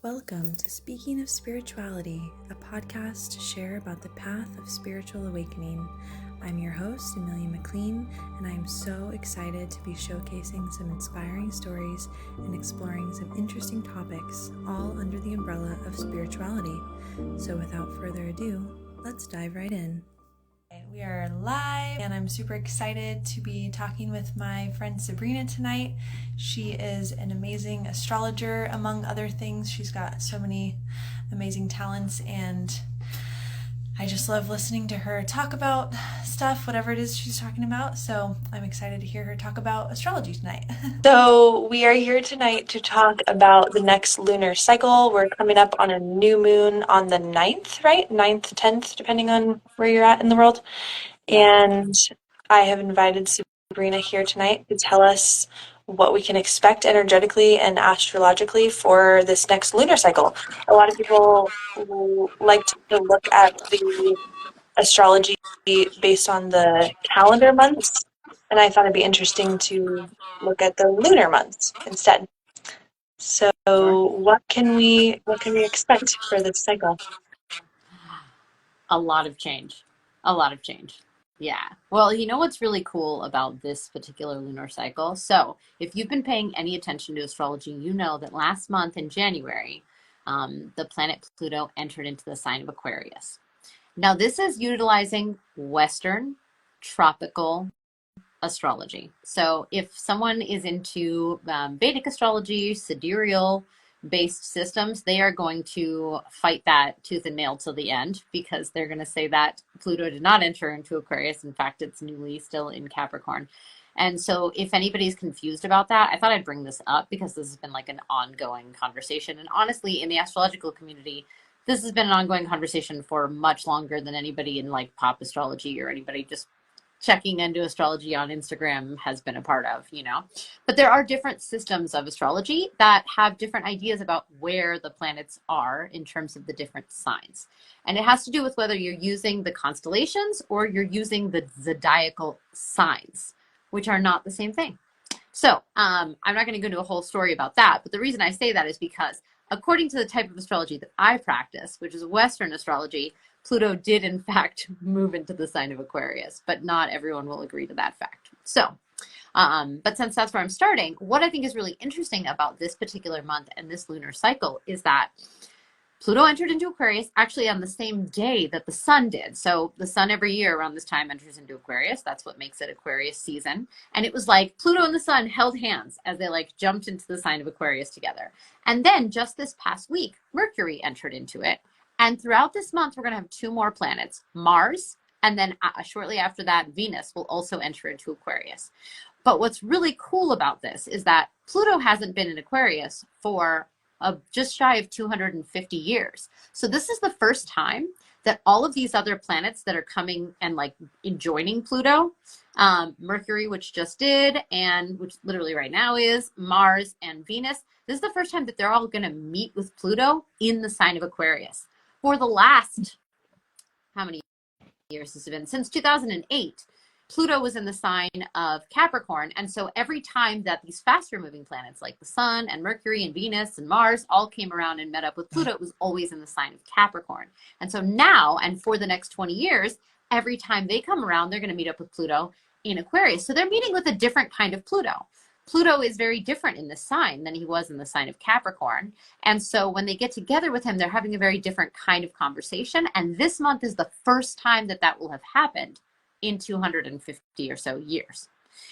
Welcome to Speaking of Spirituality, a podcast to share about the path of spiritual awakening. I'm your host, Amelia McLean, and I am so excited to be showcasing some inspiring stories and exploring some interesting topics, all under the umbrella of spirituality. So without further ado, let's dive right in. We are live, and I'm super excited to be talking with my friend Sabrina tonight. She is an amazing astrologer, among other things. She's got so many amazing talents, and I just love listening to her talk about stuff, whatever it is she's talking about. So I'm excited to hear her talk about astrology tonight. So we are here tonight to talk about the next lunar cycle. We're coming up on a new moon on the 9th, right? 9th, 10th, depending on where you're at in the world. And I have invited Sabrina here tonight to tell us what we can expect energetically and astrologically for this next lunar cycle. A lot of people like to look at the astrology based on the calendar months, and I thought it'd be interesting to look at the lunar months instead. So what can we expect for this cycle? A lot of change. Yeah. Well, you know what's really cool about this particular lunar cycle? So if you've been paying any attention to astrology, you know that last month in January, the planet Pluto entered into the sign of Aquarius. Now, this is utilizing Western tropical astrology. So if someone is into Vedic astrology, sidereal based systems, they are going to fight that tooth and nail till the end, because they're going to say that Pluto did not enter into Aquarius. In fact, it's newly still in Capricorn. And so if anybody's confused about that, I thought I'd bring this up because this has been like an ongoing conversation. And honestly, in the astrological community, this has been an ongoing conversation for much longer than anybody in like pop astrology or anybody just checking into astrology on Instagram has been a part of, you know. But there are different systems of astrology that have different ideas about where the planets are in terms of the different signs. And it has to do with whether you're using the constellations or you're using the zodiacal signs, which are not the same thing. So I'm not going to go into a whole story about that, but the reason I say that is because according to the type of astrology that I practice, which is Western astrology, Pluto did in fact move into the sign of Aquarius, but not everyone will agree to that fact. So, but since that's where I'm starting, what I think is really interesting about this particular month and this lunar cycle is that Pluto entered into Aquarius actually on the same day that the sun did. So the sun every year around this time enters into Aquarius. That's what makes it Aquarius season. And it was like Pluto and the sun held hands as they like jumped into the sign of Aquarius together. And then just this past week, Mercury entered into it. And throughout this month, we're going to have two more planets, Mars, and then shortly after that, Venus will also enter into Aquarius. But what's really cool about this is that Pluto hasn't been in Aquarius for just shy of 250 years. So this is the first time that all of these other planets that are coming and like joining Pluto, Mercury, which just did, and which literally right now is, Mars and Venus, this is the first time that they're all going to meet with Pluto in the sign of Aquarius. For the last, how many years has it been? Since 2008, Pluto was in the sign of Capricorn. And so every time that these faster moving planets like the sun and Mercury and Venus and Mars all came around and met up with Pluto, it was always in the sign of Capricorn. And so now, and for the next 20 years, every time they come around, they're going to meet up with Pluto in Aquarius. So they're meeting with a different kind of Pluto. Pluto is very different in this sign than he was in the sign of Capricorn. And so when they get together with him, they're having a very different kind of conversation. And this month is the first time that that will have happened in 250 or so years.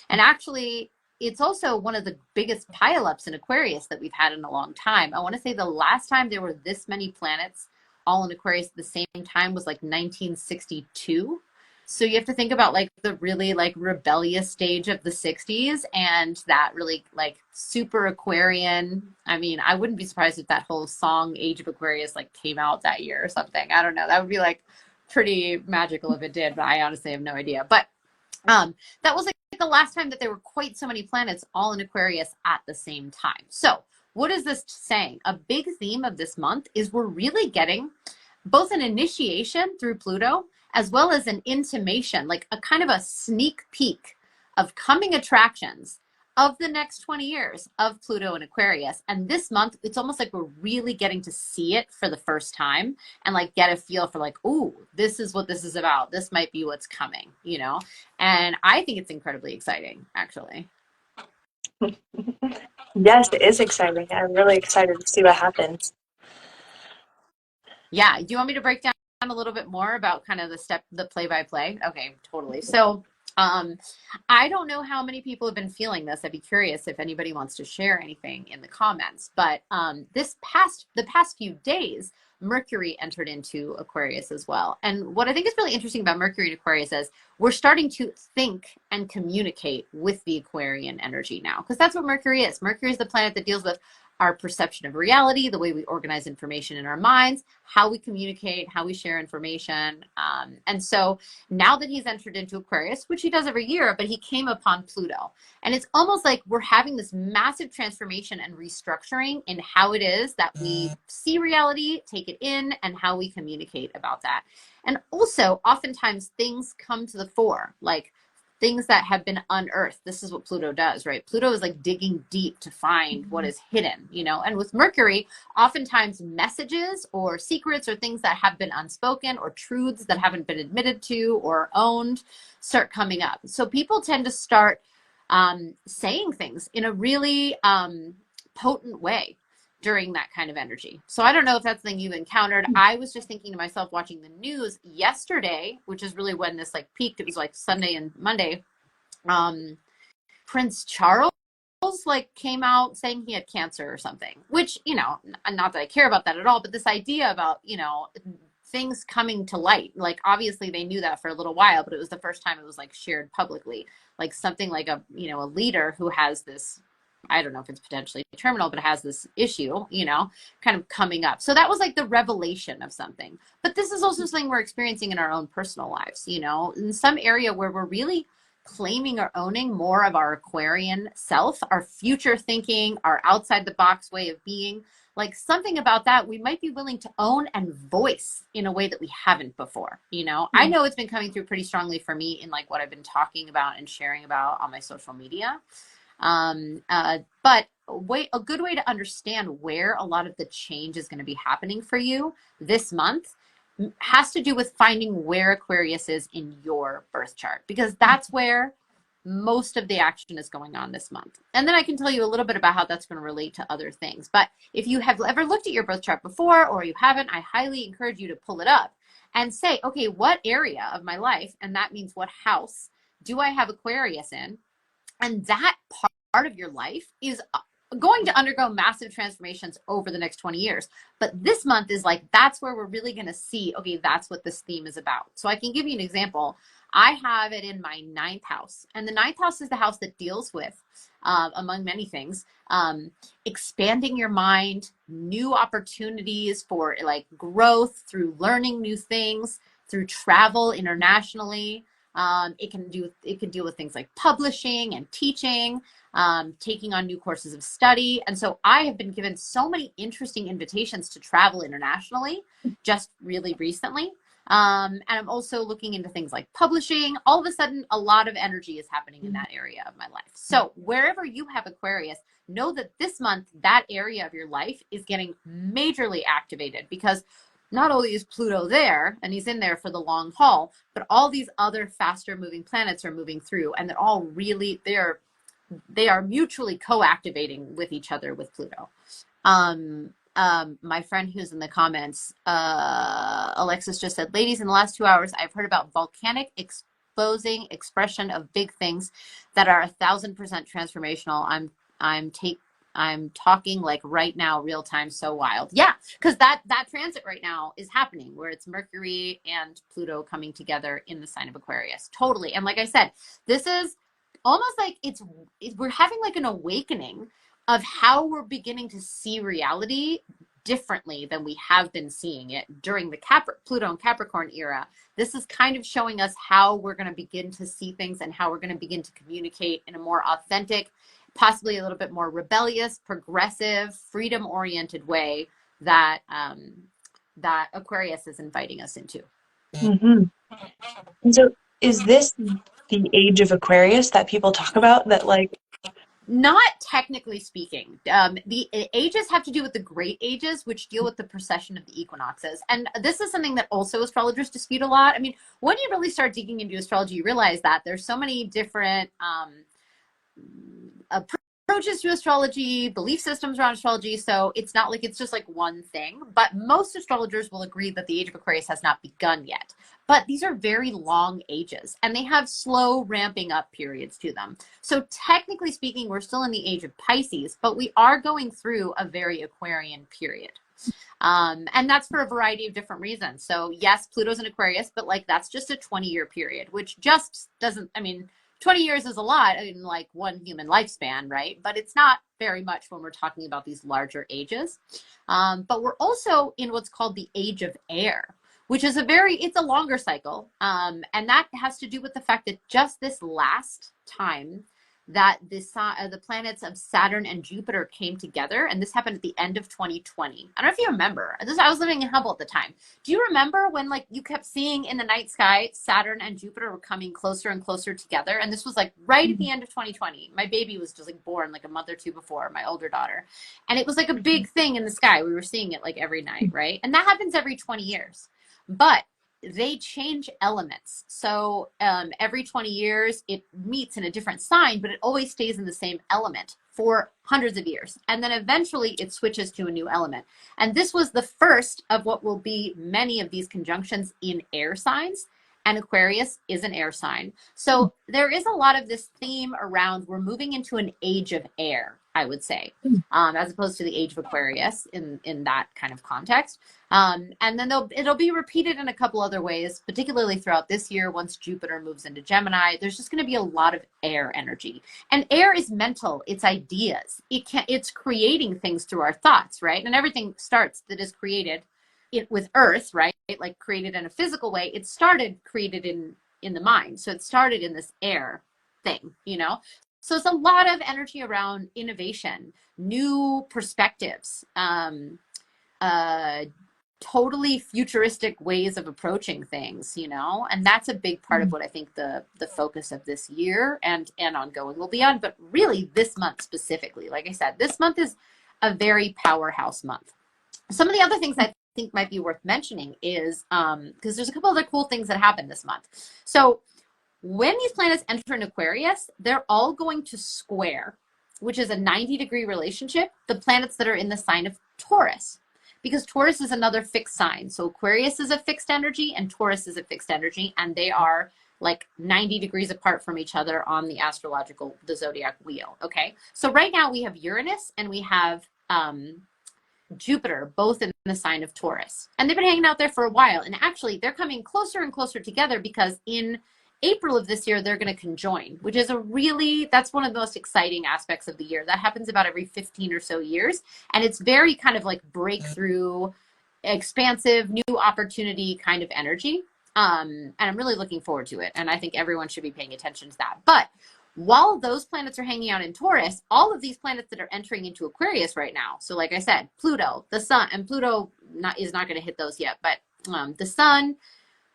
And actually, it's also one of the biggest pileups in Aquarius that we've had in a long time. I want to say the last time there were this many planets all in Aquarius at the same time was like 1962. So you have to think about like the really like rebellious stage of the 60s and that really like super Aquarian. I mean, I wouldn't be surprised if that whole song Age of Aquarius like came out that year or something. I don't know. That would be like pretty magical if it did, but I honestly have no idea. But that was like the last time that there were quite so many planets all in Aquarius at the same time. So what is this saying? A big theme of this month is we're really getting both an initiation through Pluto as well as an intimation, like a kind of a sneak peek of coming attractions of the next 20 years of Pluto in Aquarius. And this month, it's almost like we're really getting to see it for the first time and like get a feel for like, ooh, this is what this is about. This might be what's coming, you know? And I think it's incredibly exciting, actually. Yes, it is exciting. I'm really excited to see what happens. Yeah. Do you want me to break down a little bit more about kind of the play by play? Okay, totally. So, um, I don't know how many people have been feeling this. I'd be curious if anybody wants to share anything in the comments. But the past few days, Mercury entered into Aquarius as well. And what I think is really interesting about Mercury in Aquarius is we're starting to think and communicate with the Aquarian energy now, because that's what Mercury is. Mercury is the planet that deals with our perception of reality, the way we organize information in our minds, how we communicate, how we share information. And so now that he's entered into Aquarius, which he does every year, but he came upon Pluto. And it's almost like we're having this massive transformation and restructuring in how it is that we see reality, take it in, and how we communicate about that. And also, oftentimes things come to the fore, like things that have been unearthed. This is what Pluto does, right? Pluto is like digging deep to find what is hidden, you know? And with Mercury, oftentimes messages or secrets or things that have been unspoken or truths that haven't been admitted to or owned start coming up. So people tend to start saying things in a really potent way during that kind of energy. So I don't know if that's something you've encountered. I was just thinking to myself watching the news yesterday, which is really when this like peaked. It was like Sunday and Monday. Prince Charles like came out saying he had cancer or something, which, you know, not that I care about that at all, but this idea about, you know, things coming to light, like obviously they knew that for a little while, but it was the first time it was like shared publicly, like something like a, you know, a leader who has this, I don't know if it's potentially terminal, but it has this issue, you know, kind of coming up. So that was like the revelation of something. But this is also something we're experiencing in our own personal lives, you know, in some area where we're really claiming or owning more of our Aquarian self, our future thinking, our outside the box way of being, like something about that we might be willing to own and voice in a way that we haven't before. You know, I know it's been coming through pretty strongly for me in like what I've been talking about and sharing about on my social media. But a good way to understand where a lot of the change is going to be happening for you this month has to do with finding where Aquarius is in your birth chart, because that's where most of the action is going on this month. And then I can tell you a little bit about how that's going to relate to other things. But if you have ever looked at your birth chart before, or you haven't, I highly encourage you to pull it up and say, okay, what area of my life, and that means what house, do I have Aquarius in? And that part of your life is going to undergo massive transformations over the next 20 years. But this month is like, that's where we're really going to see, okay, that's what this theme is about. So I can give you an example. I have it in my ninth house. And the ninth house is the house that deals with, among many things, expanding your mind, new opportunities for like growth through learning new things, through travel internationally. It can deal with things like publishing and teaching, taking on new courses of study. And so I have been given so many interesting invitations to travel internationally just really recently. And I'm also looking into things like publishing. All of a sudden, a lot of energy is happening in that area of my life. So wherever you have Aquarius, know that this month, that area of your life is getting majorly activated, because not only is Pluto there, and he's in there for the long haul, but all these other faster moving planets are moving through, and they're all really, they are mutually co-activating with each other with Pluto. My friend who's in the comments, Alexis just said, ladies, in the last 2 hours, I've heard about volcanic exposing expression of big things that are 1,000% transformational. I'm talking like right now, real time, so wild. Yeah, because that transit right now is happening, where it's Mercury and Pluto coming together in the sign of Aquarius. Totally. And like I said, this is almost like we're having like an awakening of how we're beginning to see reality differently than we have been seeing it during the Pluto and Capricorn era. This is kind of showing us how we're going to begin to see things and how we're going to begin to communicate in a more authentic, possibly a little bit more rebellious, progressive, freedom-oriented way that that Aquarius is inviting us into. Mm-hmm. And so is this the age of Aquarius that people talk about, that like Not technically speaking. The ages have to do with the great ages, which deal with the precession of the equinoxes. And this is something that also astrologers dispute a lot. I mean, when you really start digging into astrology, you realize that there's so many different approaches to astrology, belief systems around astrology. So it's not like it's just like one thing, but most astrologers will agree that the age of Aquarius has not begun yet. But these are very long ages and they have slow ramping up periods to them. So technically speaking, we're still in the age of Pisces, but we are going through a very Aquarian period. And that's for a variety of different reasons. So yes, Pluto's in Aquarius, but like that's just a 20-year period, which just doesn't, I mean, 20 years is a lot in like one human lifespan, right? But it's not very much when we're talking about these larger ages. But we're also in what's called the age of air, which is it's a longer cycle. And that has to do with the fact that just this last time that the planets of Saturn and Jupiter came together, and this happened at the end of 2020. I don't know if you remember. I was living in Hubble at the time. Do you remember when like you kept seeing in the night sky Saturn and Jupiter were coming closer and closer together? And this was like right at the end of 2020. My baby was just like born like a month or two before, my older daughter. And it was like a big thing in the sky. We were seeing it like every night, right? And that happens every 20 years. But they change elements. So every 20 years, it meets in a different sign, but it always stays in the same element for hundreds of years. And then eventually it switches to a new element. And this was the first of what will be many of these conjunctions in air signs. And Aquarius is an air sign. So there is a lot of this theme around we're moving into an age of air, I would say, as opposed to the age of Aquarius in that kind of context. And then it'll be repeated in a couple other ways, particularly throughout this year. Once Jupiter moves into Gemini, there's just going to be a lot of air energy. And air is mental. It's ideas. It's creating things through our thoughts, right? And everything starts that is created with Earth, right? Like created in a physical way. It started created in the mind. So it started in this air thing, you know? So it's a lot of energy around innovation, new perspectives, totally futuristic ways of approaching things, you know? And that's a big part of what I think the focus of this year and ongoing will be on. But really this month specifically, like I said, this month is a very powerhouse month. Some of the other things I think might be worth mentioning is, because there's a couple other cool things that happen this month. So when these planets enter in Aquarius, they're all going to square, which is a 90-degree relationship, the planets that are in the sign of Taurus, because Taurus is another fixed sign. So Aquarius is a fixed energy and Taurus is a fixed energy, and they are like 90 degrees apart from each other on the zodiac wheel. Okay. So right now we have Uranus and we have, Jupiter, both in the sign of Taurus. And they've been hanging out there for a while. And actually, they're coming closer and closer together because in April of this year, they're going to conjoin, which is that's one of the most exciting aspects of the year. That happens about every 15 or so years. And it's very kind of like breakthrough, expansive, new opportunity kind of energy. And I'm really looking forward to it. And I think everyone should be paying attention to that. But while those planets are hanging out in Taurus, all of these planets that are entering into Aquarius right now. So like I said, Pluto, the sun, and Pluto is not going to hit those yet, but the sun,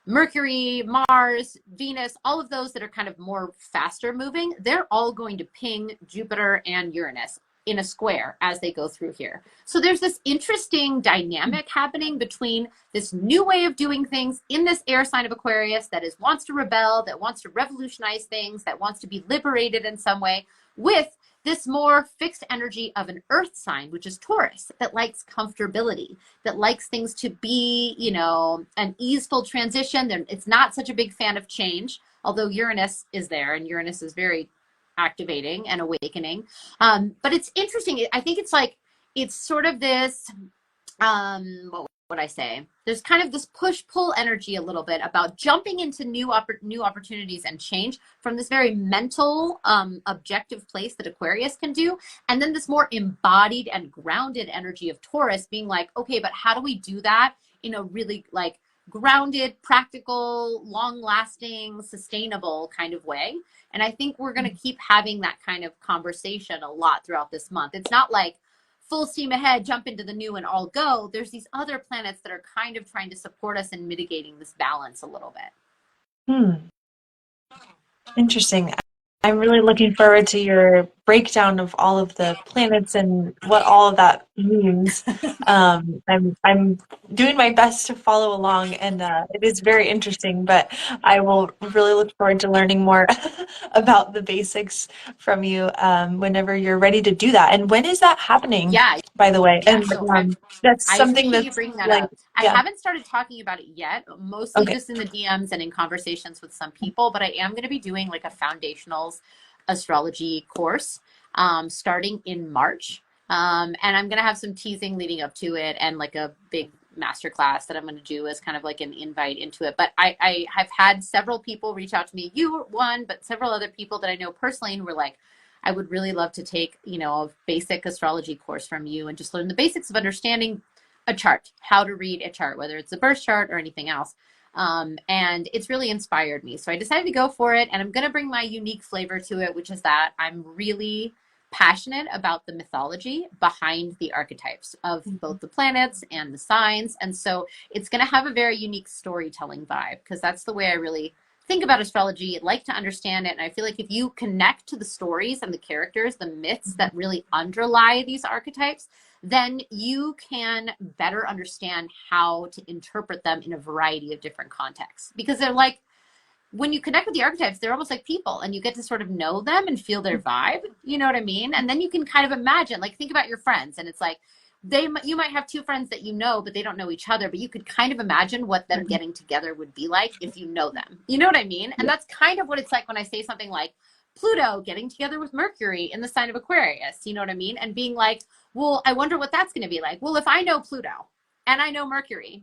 Mercury, Mars, Venus, all of those that are kind of more faster moving, they're all going to ping Jupiter and Uranus in a square as they go through here. So there's this interesting dynamic happening between this new way of doing things in this air sign of Aquarius that wants to rebel, that wants to revolutionize things, that wants to be liberated in some way, with this more fixed energy of an earth sign, which is Taurus, that likes comfortability, that likes things to be, you know, an easeful transition. It's not such a big fan of change, although Uranus is there, and Uranus is very activating and awakening. But it's interesting. I think it's sort of this, what would I say? There's kind of this push-pull energy a little bit about jumping into new opportunities and change from this very mental, objective place that Aquarius can do. And then this more embodied and grounded energy of Taurus being like, okay, but how do we do that in a really like grounded, practical, long-lasting, sustainable kind of way? And I think we're going to keep having that kind of conversation a lot throughout this month. It's not like full steam ahead, jump into the new and all go. There's these other planets that are kind of trying to support us in mitigating this balance a little bit. Interesting. I'm really looking forward to your breakdown of all of the planets and what all of that means. I'm doing my best to follow along, and it is very interesting, but I will really look forward to learning more about the basics from you whenever you're ready to do that. And when is that happening, Yeah, by the way? yeah. And So that's I something appreciate you that's bringing that like, up. I yeah, haven't started talking about it yet, mostly okay. just in the DMs and in conversations with some people, but I am going to be doing like a foundationals astrology course starting in March. And I'm going to have some teasing leading up to it and like a big masterclass that I'm going to do as kind of like an invite into it. But I have had several people reach out to me. You were one, but several other people that I know personally who were like, I would really love to take, a basic astrology course from you and just learn the basics of understanding a chart, how to read a chart, whether it's a birth chart or anything else. And it's really inspired me. So I decided to go for it, and I'm going to bring my unique flavor to it, which is that I'm really passionate about the mythology behind the archetypes of both the planets and the signs. And so it's going to have a very unique storytelling vibe, because that's the way I really think about astrology, like to understand it. And I feel like if you connect to the stories and the characters, the myths that really underlie these archetypes, then you can better understand how to interpret them in a variety of different contexts. Because they're like, when you connect with the archetypes, they're almost like people, and you get to sort of know them and feel their vibe. You know what I mean? And then you can kind of imagine, like, think about your friends, and it's like, you might have two friends that you know, but they don't know each other, but you could kind of imagine what them getting together would be like if you know them. You know what I mean? And that's kind of what it's like when I say something like Pluto getting together with Mercury in the sign of Aquarius. You know what I mean? And being like, well, I wonder what that's going to be like. Well, if I know Pluto and I know Mercury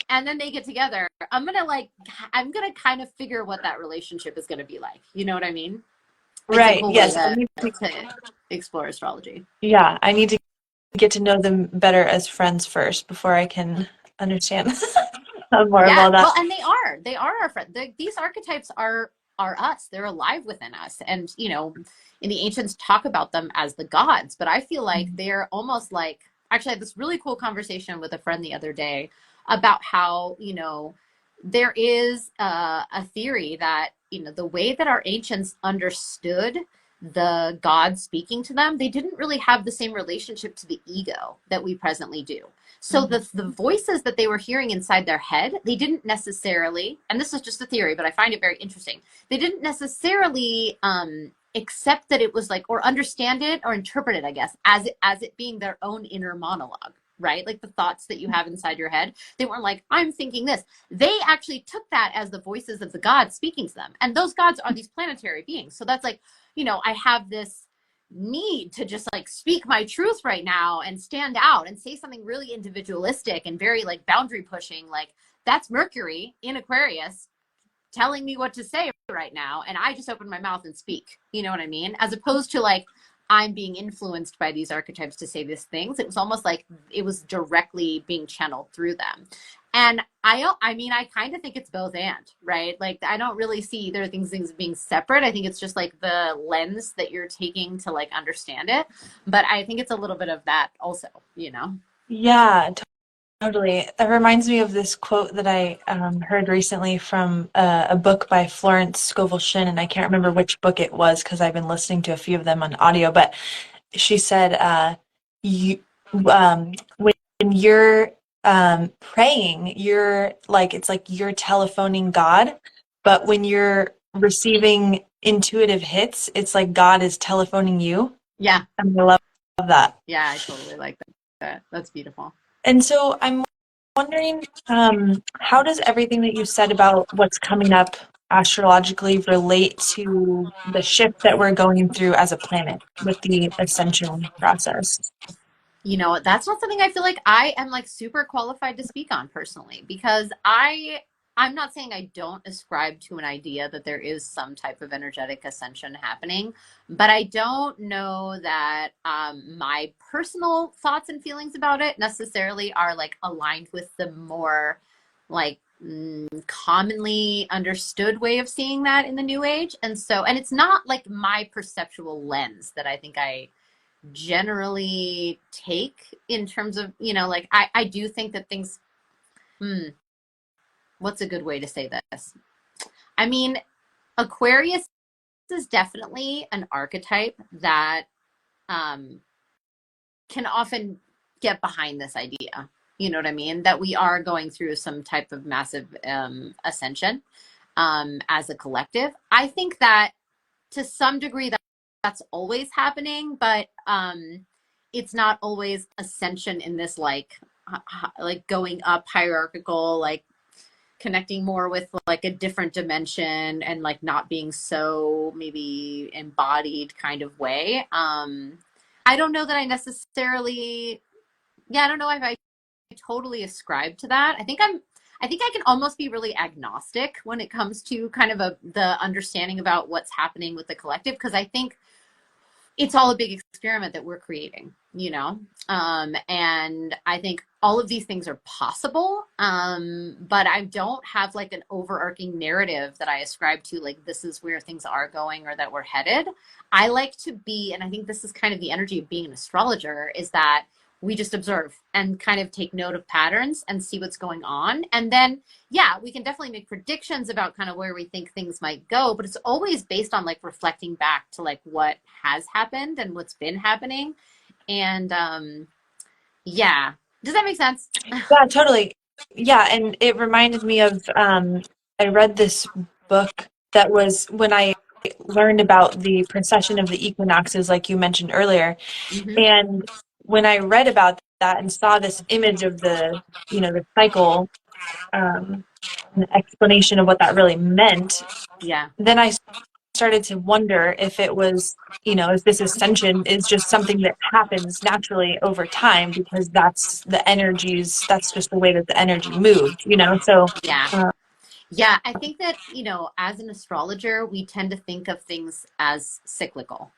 and then they get together, I'm going to kind of figure what that relationship is going to be like. You know what I mean? It's a Right. cool way Yes. to explore astrology. Yeah, I need to get to know them better as friends first before I can understand more Yeah, about that. well, and they are our friends. These archetypes are us. They're alive within us, and in the ancients talk about them as the gods. But I feel like they're almost like. Actually, I had this really cool conversation with a friend the other day about how there is a theory that the way that our ancients understood the gods speaking to them, they didn't really have the same relationship to the ego that we presently do. So the voices that they were hearing inside their head, they didn't necessarily, and this is just a theory, but I find it very interesting. They didn't necessarily accept that it was like, or understand it or interpret it, I guess, as it being their own inner monologue, right? Like the thoughts that you have inside your head. They weren't like, I'm thinking this. They actually took that as the voices of the gods speaking to them. And those gods are these planetary beings. So that's like, I have this need to just like speak my truth right now and stand out and say something really individualistic and very like boundary pushing. Like that's Mercury in Aquarius telling me what to say right now, and I just open my mouth and speak. You know what I mean? As opposed to like I'm being influenced by these archetypes to say these things. It was almost like it was directly being channeled through them. And I kind of think it's both and, right? Like I don't really see either of things being separate. I think it's just like the lens that you're taking to like understand it. But I think it's a little bit of that also, Yeah, totally. That reminds me of this quote that I heard recently from a book by Florence Scovel Shinn, and I can't remember which book it was because I've been listening to a few of them on audio, but she said, you, when you're praying, you're like, it's like you're telephoning God, but when you're receiving intuitive hits, it's like God is telephoning you. Yeah. And I love that. Yeah, I totally like that. That's beautiful. And so I'm wondering, how does everything that you said about what's coming up astrologically relate to the shift that we're going through as a planet with the ascension process? That's not something I feel like I am like super qualified to speak on personally, because I'm not saying I don't ascribe to an idea that there is some type of energetic ascension happening, but I don't know that my personal thoughts and feelings about it necessarily are like aligned with the more like commonly understood way of seeing that in the new age. And it's not like my perceptual lens that I think I generally take in terms of, like I do think that things, what's a good way to say this? I mean, Aquarius is definitely an archetype that can often get behind this idea. You know what I mean? That we are going through some type of massive ascension as a collective. I think that to some degree that's always happening, but it's not always ascension in this like going up hierarchical, like connecting more with like a different dimension and like not being so maybe embodied kind of way. I don't know that I necessarily, I don't know if I totally ascribe to that. I think I can almost be really agnostic when it comes to kind of the understanding about what's happening with the collective, because I think it's all a big experiment that we're creating, you know? And I think all of these things are possible, but I don't have like an overarching narrative that I ascribe to, like, this is where things are going or that we're headed. I like to be, and I think this is kind of the energy of being an astrologer, is that we just observe and kind of take note of patterns and see what's going on. And then, yeah, we can definitely make predictions about kind of where we think things might go, but it's always based on like reflecting back to like what has happened and what's been happening. And yeah, does that make sense? Yeah, totally. Yeah, and it reminded me of I read this book that was when I learned about the precession of the equinoxes, like you mentioned earlier. Mm-hmm. And when I read about that and saw this image of the, you know, the cycle, and the explanation of what that really meant, Yeah. then I started to wonder if it was, you know, if this ascension is just something that happens naturally over time because that's the energies, that's just the way that the energy moved, you know? So, Yeah. uh, Yeah, I think that, you know, as an astrologer, we tend to think of things as cyclical.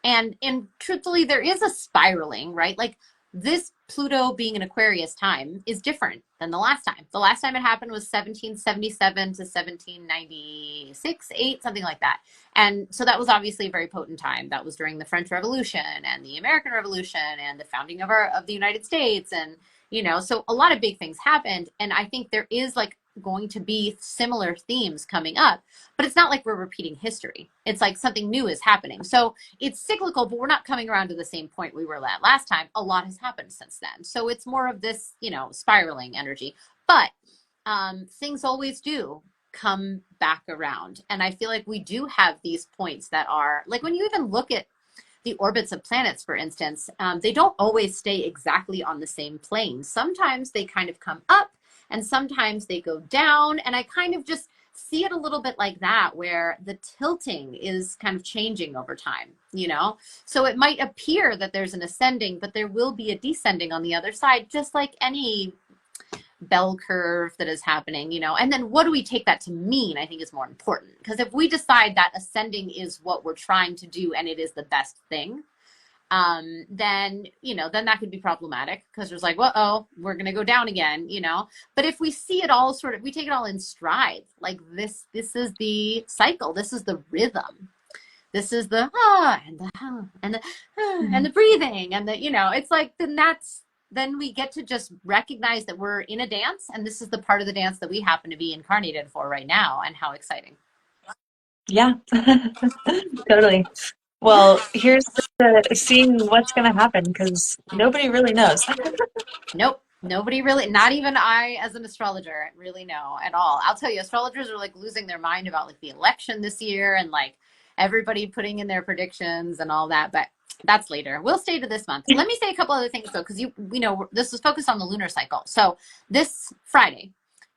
And truthfully, there is a spiraling, right? Like this Pluto being in Aquarius time is different than the last time. The last time it happened was 1777 to 1796, 8, something like that. And so that was obviously a very potent time. That was during the French Revolution and the American Revolution and the founding of the United States. And, you know, so a lot of big things happened. And I think there is like going to be similar themes coming up, but it's not like we're repeating history. It's like something new is happening. So it's cyclical, but we're not coming around to the same point we were at last time. A lot has happened since then. So it's more of this, you know, spiraling energy. But things always do come back around. And I feel like we do have these points that are like when you even look at the orbits of planets, for instance, they don't always stay exactly on the same plane. Sometimes they kind of come up and sometimes they go down. And I kind of just see it a little bit like that, where the tilting is kind of changing over time, you know? So it might appear that there's an ascending, but there will be a descending on the other side, just like any bell curve that is happening, you know? And then what do we take that to mean, I think is more important. Because if we decide that ascending is what we're trying to do and it is the best thing, then, you know, then that could be problematic because there's like, well, oh, we're going to go down again, you know? But if we see it all sort of, we take it all in stride, like this is the cycle. This is the rhythm. This is the, and the, and the, and the breathing and the, you know, it's like, then we get to just recognize that we're in a dance and this is the part of the dance that we happen to be incarnated for right now. And how exciting. yeah, totally. Well, here's the seeing what's going to happen because nobody really knows. Nope. Nobody really, not even I as an astrologer really know at all. I'll tell you, astrologers are like losing their mind about like the election this year and like everybody putting in their predictions and all that, but that's later. We'll stay to this month. Let me say a couple other things though, because you know, this is focused on the lunar cycle. So this Friday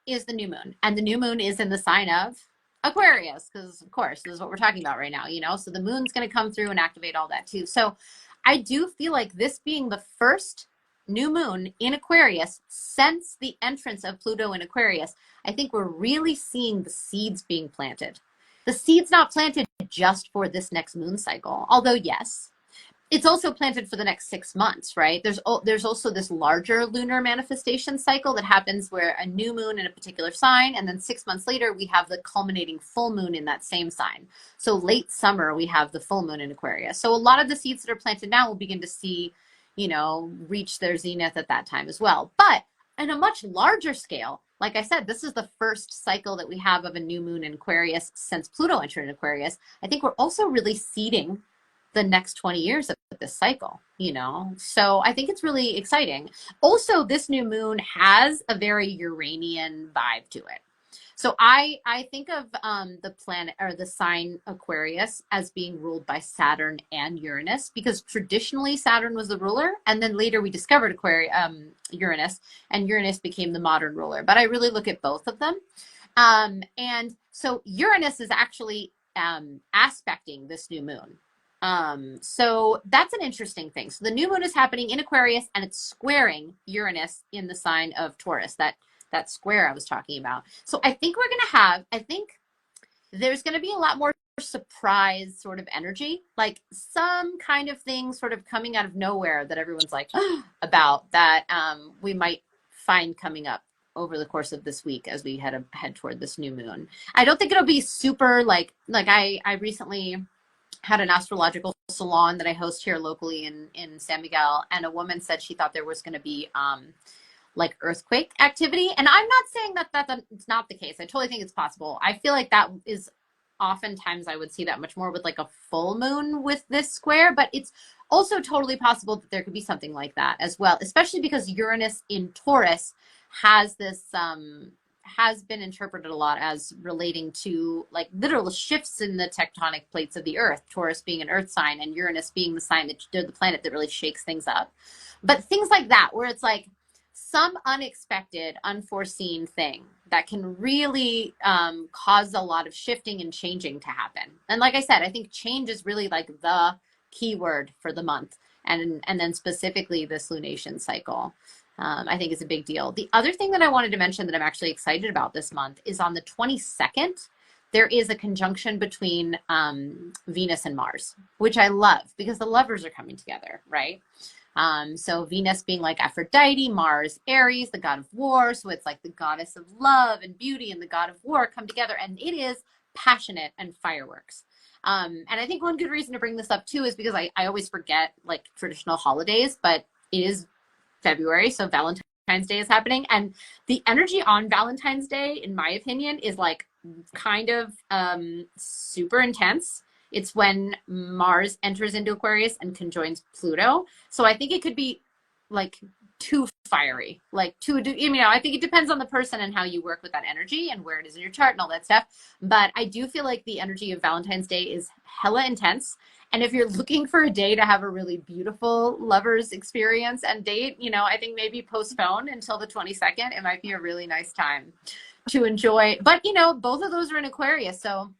is the new moon, and the new moon is in the sign of Aquarius, because of course, this is what we're talking about right now, you know? So the moon's going to come through and activate all that too. So I do feel like this being the first new moon in Aquarius since the entrance of Pluto in Aquarius, I think we're really seeing the seeds being planted. The seed's not planted just for this next moon cycle, although yes, it's also planted for the next 6 months, right? There's also this larger lunar manifestation cycle that happens where a new moon in a particular sign, and then 6 months later, we have the culminating full moon in that same sign. So late summer, we have the full moon in Aquarius. So a lot of the seeds that are planted now will begin to see, you know, reach their zenith at that time as well. But on a much larger scale, like I said, this is the first cycle that we have of a new moon in Aquarius since Pluto entered in Aquarius. I think we're also really seeding the next 20 years of this cycle, you know? So I think it's really exciting. Also, this new moon has a very Uranian vibe to it. So I think of the planet or the sign Aquarius as being ruled by Saturn and Uranus, because traditionally Saturn was the ruler, and then later we discovered Uranus, and Uranus became the modern ruler. But I really look at both of them. And so Uranus is actually aspecting this new moon. So that's an interesting thing. So the new moon is happening in Aquarius, and it's squaring Uranus in the sign of Taurus, that square I was talking about. So I think I think there's going to be a lot more surprise sort of energy, like some kind of thing sort of coming out of nowhere that everyone's like about, that we might find coming up over the course of this week as we head toward this new moon. I don't think it'll be super like I recently had an astrological salon that I host here locally in San Miguel, and a woman said she thought there was going to be like earthquake activity. And I'm not saying that it's not the case. I totally think it's possible. I feel like that is oftentimes I would see that much more with like a full moon with this square, but it's also totally possible that there could be something like that as well, especially because Uranus in Taurus has this has been interpreted a lot as relating to like literal shifts in the tectonic plates of the earth, Taurus being an earth sign and Uranus being the sign that the planet that really shakes things up. But things like that, where it's like some unexpected, unforeseen thing that can really cause a lot of shifting and changing to happen. And like I said, I think change is really like the key word for the month, and then specifically this lunation cycle. I think is a big deal. The other thing that I wanted to mention that I'm actually excited about this month is on the 22nd, there is a conjunction between Venus and Mars, which I love because the lovers are coming together, right? So Venus being like Aphrodite, Mars, Aries, the god of war. So it's like the goddess of love and beauty and the god of war come together, and it is passionate and fireworks. And I think one good reason to bring this up too is because I always forget like traditional holidays, but it is February, so Valentine's Day is happening, and the energy on Valentine's Day, in my opinion, is like kind of super intense. It's when Mars enters into Aquarius and conjoins Pluto. So I think it could be like too fiery, like too, you know, I think it depends on the person and how you work with that energy and where it is in your chart and all that stuff. But I do feel like the energy of Valentine's Day is hella intense. And if you're looking for a day to have a really beautiful lovers experience and date, you know, I think maybe postpone until the 22nd. It might be a really nice time to enjoy. But, you know, both of those are in Aquarius. So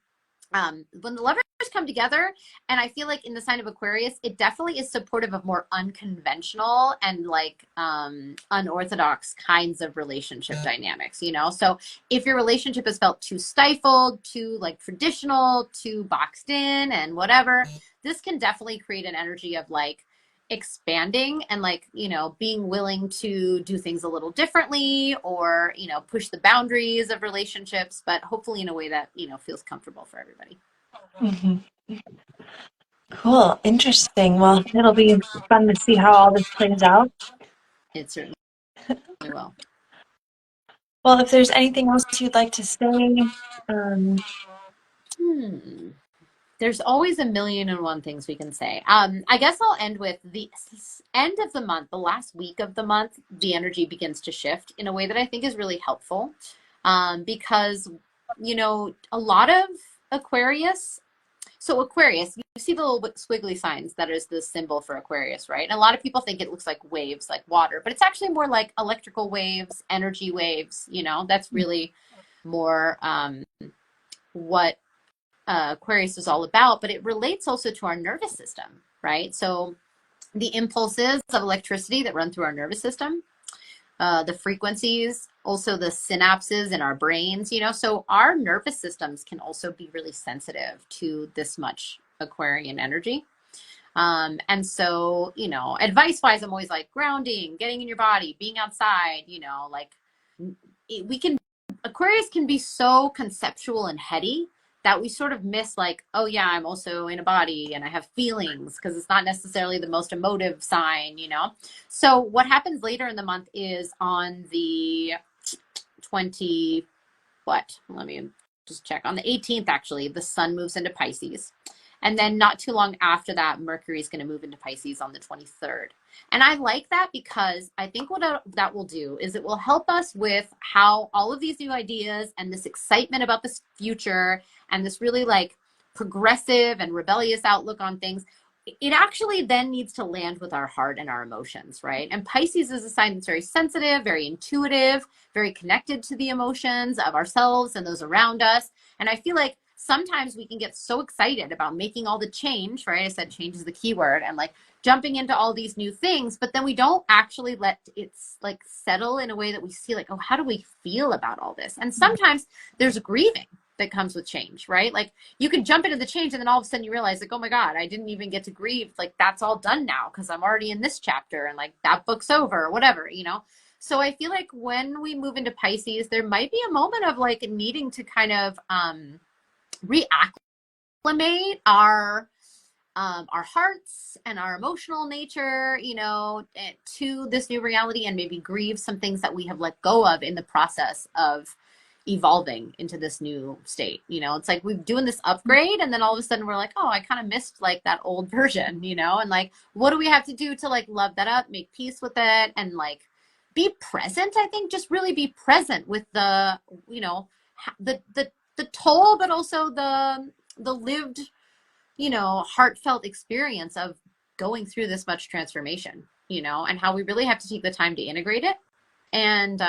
when the lovers come together, and I feel like in the sign of Aquarius, it definitely is supportive of more unconventional and like unorthodox kinds of relationship dynamics, you know? So if your relationship has felt too stifled, too like traditional, too boxed in and whatever, this can definitely create an energy of like expanding and like, you know, being willing to do things a little differently, or, you know, push the boundaries of relationships, but hopefully in a way that, you know, feels comfortable for everybody. Mm-hmm. Cool. Interesting. Well, it'll be fun to see how all this plays out. It certainly will. Well, if there's anything else you'd like to say, There's always a million and one things we can say. I guess I'll end with the end of the month, the last week of the month, the energy begins to shift in a way that I think is really helpful. Because, you know, a lot of Aquarius, so Aquarius, you see the little squiggly signs that is the symbol for Aquarius, right? And a lot of people think it looks like waves, like water, but it's actually more like electrical waves, energy waves, you know, that's really more what Aquarius is all about, but it relates also to our nervous system, right? So the impulses of electricity that run through our nervous system, the frequencies, also the synapses in our brains, you know, so our nervous systems can also be really sensitive to this much Aquarian energy. And so, you know, advice wise, I'm always like grounding, getting in your body, being outside, you know, like Aquarius can be so conceptual and heady that we sort of miss like, oh yeah, I'm also in a body and I have feelings, because it's not necessarily the most emotive sign, you know? So what happens later in the month is on the let me just check. On the 18th, actually, the sun moves into Pisces. And then not too long after that, Mercury is going to move into Pisces on the 23rd. And I like that because I think what that will do is it will help us with how all of these new ideas and this excitement about this future and this really like progressive and rebellious outlook on things, it actually then needs to land with our heart and our emotions, right? And Pisces is a sign that's very sensitive, very intuitive, very connected to the emotions of ourselves and those around us. And I feel like sometimes we can get so excited about making all the change, right? I said change is the key word, and like jumping into all these new things, but then we don't actually let it like settle in a way that we see like, oh, how do we feel about all this? And sometimes there's grieving that comes with change, right? Like you can jump into the change and then all of a sudden you realize like, oh my God, I didn't even get to grieve. Like that's all done now because I'm already in this chapter and like that book's over or whatever, you know? So I feel like when we move into Pisces, there might be a moment of like needing to kind of reacclimate our hearts and our emotional nature, you know, to this new reality and maybe grieve some things that we have let go of in the process of evolving into this new state. You know, it's like we're doing this upgrade and then all of a sudden we're like, oh, I kind of missed like that old version, you know, and like, what do we have to do to like love that up, make peace with it, and like be present? I think just really be present with the, you know, the toll, but also the lived, you know, heartfelt experience of going through this much transformation, you know, and how we really have to take the time to integrate it and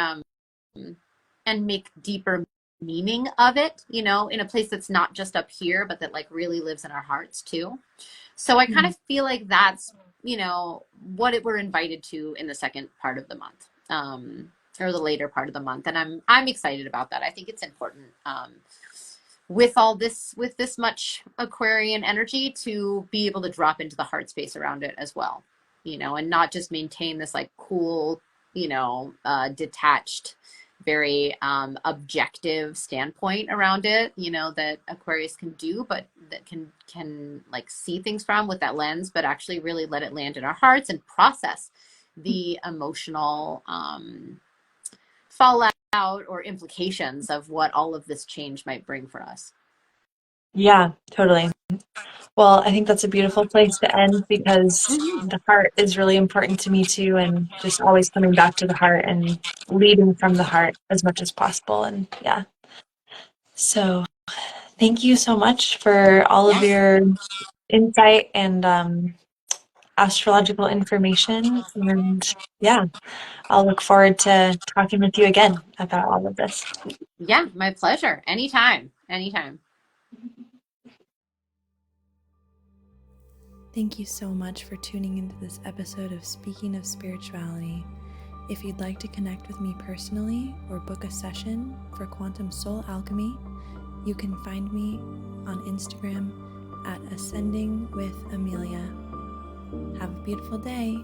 make deeper meaning of it, you know, in a place that's not just up here, but that like really lives in our hearts too. So I kind of feel like that's, you know, what we're invited to in the second part of the month, or the later part of the month. And I'm excited about that. I think it's important, with this much Aquarian energy to be able to drop into the heart space around it as well, you know, and not just maintain this like cool, you know, detached, very objective standpoint around it, you know, that Aquarius can do, but that can like see things from with that lens, but actually really let it land in our hearts and process the emotional fallout or implications of what all of this change might bring for us. Yeah, totally. Well, I think that's a beautiful place to end because the heart is really important to me too, and just always coming back to the heart and leading from the heart as much as possible. And yeah. So thank you so much for all of your insight and astrological information. And yeah, I'll look forward to talking with you again about all of this. Yeah, my pleasure. Anytime. Thank you so much for tuning into this episode of Speaking of Spirituality. If you'd like to connect with me personally or book a session for Quantum Soul Alchemy, you can find me on Instagram at Ascending with Amelia. Have a beautiful day.